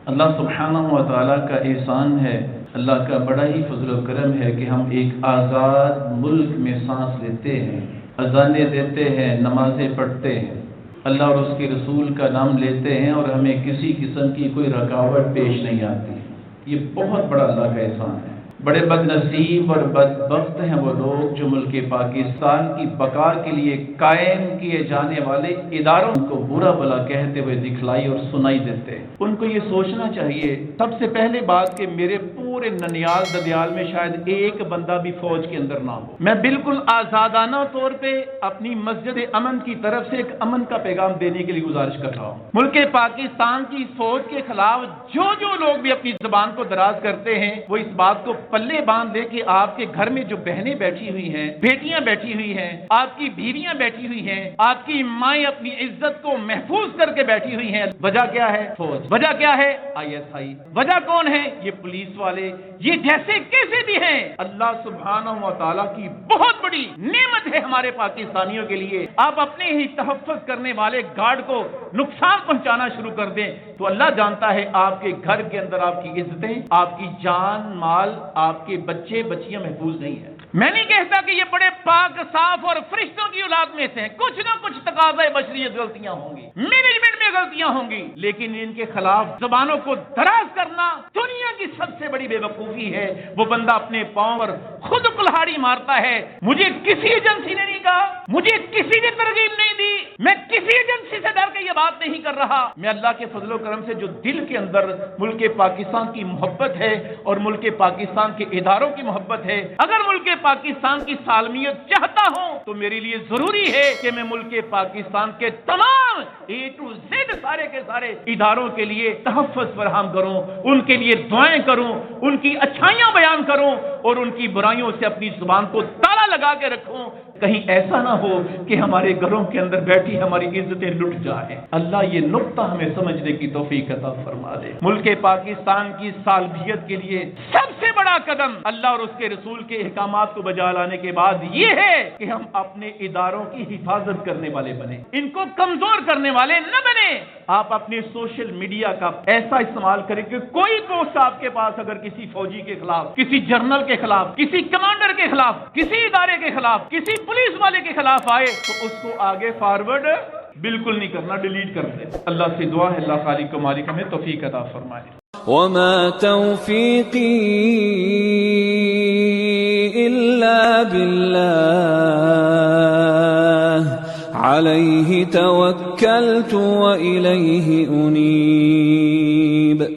اللہ سبحانہ و تعالیٰ کا احسان ہے، اللہ کا بڑا ہی فضل و کرم ہے کہ ہم ایک آزاد ملک میں سانس لیتے ہیں، اذانیں دیتے ہیں، نمازیں پڑھتے ہیں، اللہ اور اس کے رسول کا نام لیتے ہیں اور ہمیں کسی قسم کی کوئی رکاوٹ پیش نہیں آتی۔ یہ بہت بڑا اللہ کا احسان ہے۔ بڑے بد نصیب اور بدبخت ہیں وہ لوگ جو ملک پاکستان کی بقا کے لیے قائم کیے جانے والے اداروں کو برا بھلا کہتے ہوئے دکھلائی اور سنائی دیتے ہیں۔ ان کو یہ سوچنا چاہیے سب سے پہلے بات کہ میرے پورے ننیال ددیال میں شاید ایک بندہ بھی فوج کے اندر نہ ہو۔ میں بالکل آزادانہ طور پہ اپنی مسجد امن کی طرف سے ایک امن کا پیغام دینے کے لیے گزارش کر رہا ہوں۔ ملک پاکستان کی فوج کے خلاف جو لوگ بھی اپنی زبان کو دراز کرتے ہیں وہ اس بات کو پلے باندھ دے کہ آپ کے گھر میں جو بہنیں بیٹھی ہوئی ہیں، بیٹیاں بیٹھی ہوئی ہیں، آپ کی بیویاں بیٹھی ہوئی ہیں، آپ کی مائیں اپنی عزت کو محفوظ کر کے بیٹھی ہوئی ہیں۔ وجہ کیا ہے؟ فوج۔ وجہ کیا ہے؟ ISI۔ وجہ کون ہے؟ یہ پولیس والے، یہ جیسے کیسے بھی ہیں۔ اللہ سبحانہ و تعالیٰ کی بہت بڑی نعمت ہے ہمارے پاکستانیوں کے لیے۔ آپ اپنے ہی تحفظ کرنے والے گارڈ کو نقصان پہنچانا شروع کر دیں تو اللہ جانتا ہے آپ کے گھر کے اندر آپ کی عزتیں، آپ کی جان مال، آپ کے بچے بچیاں محفوظ نہیں ہیں۔ میں نہیں کہتا کہ یہ بڑے پاک صاف اور فرشتوں کی اولاد میں سے ہیں، کچھ نہ کچھ تقاضۂ بشریت غلطیاں ہوں گی، مینجمنٹ میں غلطیاں ہوں گی، لیکن ان کے خلاف زبانوں کو دراز کرنا دنیا کی سب سے بڑی بے وقوفی ہے۔ وہ بندہ اپنے پاؤں پر خود کلہاڑی مارتا ہے۔ مجھے کسی ایجنسی نے نہیں کہا، مجھے کسی نے ترغیب نہیں دی، میں کسی ایجنسی سے ڈر کے یہ بات نہیں کر رہا۔ میں اللہ کے فضل و کرم سے جو دل کے اندر ملک پاکستان کی محبت ہے اور ملک پاکستان کے اداروں کی محبت ہے، اگر ملک پاکستان کی سالمیت چاہتا ہوں تو میرے لیے ضروری ہے کہ میں ملک پاکستان کے تمام A to Z سارے کے سارے اداروں کے لیے تحفظ فراہم کروں، ان کے لیے دعائیں کروں، ان کی اچھائیاں بیان کروں اور ان کی برائیوں سے اپنی زبان کو تالا لگا کے رکھوں، کہیں ایسا نہ ہو کہ ہمارے گھروں کے اندر بیٹھی ہماری عزتیں لٹ جائیں۔ اللہ یہ نقطہ ہمیں سمجھنے کی توفیق عطا فرما دے۔ ملک پاکستان کی سالمیت کے لیے سب سے بڑا قدم اللہ اور اس کے رسول کے احکامات کو بجا لانے کے بعد یہ ہے کہ ہم اپنے اداروں کی حفاظت کرنے والے بنیں، ان کو کمزور کرنے والے نہ بنیں۔ آپ اپنے سوشل میڈیا کا ایسا استعمال کریں کہ کوئی پوسٹ آپ کے پاس اگر کسی فوجی کے خلاف، کسی جنرل کے خلاف، کسی کمانڈر کے خلاف، کسی ادارے کے خلاف، کسی پولیس والے کے خلاف آئے تو اس کو آگے فارورڈ بالکل نہیں کرنا، ڈیلیٹ کر دیں۔ اللہ سے دعا ہے اللہ خالق و مالک ہمیں توفیق عطا فرمائے۔ وما توفيقي إلا بالله عليه توكلت وإليه أنيب